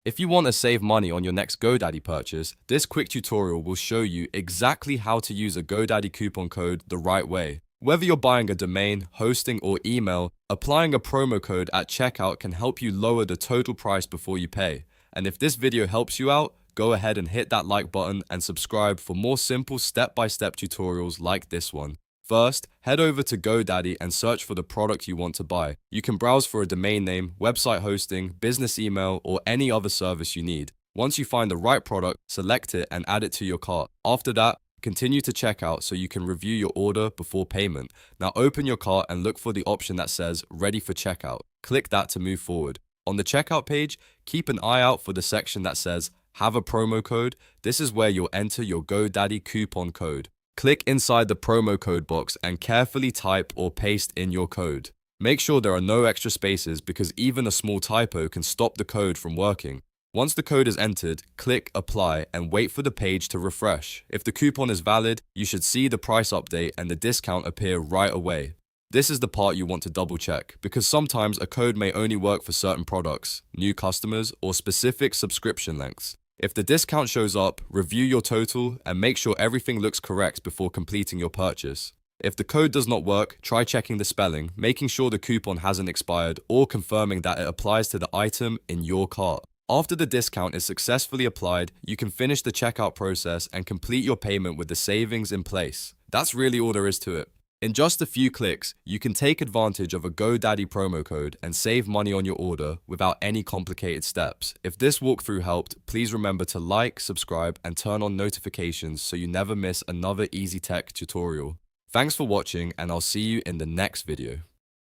If you want to save money on your next GoDaddy purchase, this quick tutorial will show you exactly how to use a GoDaddy coupon code the right way. Whether you're buying a domain, hosting, or email, applying a promo code at checkout can help you lower the total price before you pay. And if this video helps you out, go ahead and hit that like button and subscribe for more simple step-by-step tutorials like this one. First, head over to GoDaddy and search for the product you want to buy. You can browse for a domain name, website hosting, business email, or any other service you need. Once you find the right product, select it and add it to your cart. After that, continue to checkout so you can review your order before payment. Now open your cart and look for the option that says Ready for Checkout. Click that to move forward. On the checkout page, keep an eye out for the section that says Have a promo code. This is where you'll enter your GoDaddy coupon code. Click inside the promo code box and carefully type or paste in your code. Make sure there are no extra spaces because even a small typo can stop the code from working. Once the code is entered, click Apply and wait for the page to refresh. If the coupon is valid, you should see the price update and the discount appear right away. This is the part you want to double check because sometimes a code may only work for certain products, new customers, or specific subscription lengths. If the discount shows up, review your total and make sure everything looks correct before completing your purchase. If the code does not work, try checking the spelling, making sure the coupon hasn't expired, or confirming that it applies to the item in your cart. After the discount is successfully applied, you can finish the checkout process and complete your payment with the savings in place. That's really all there is to it. In just a few clicks, you can take advantage of a GoDaddy promo code and save money on your order without any complicated steps. If this walkthrough helped, please remember to like, subscribe, and turn on notifications so you never miss another easy tech tutorial. Thanks for watching, and I'll see you in the next video.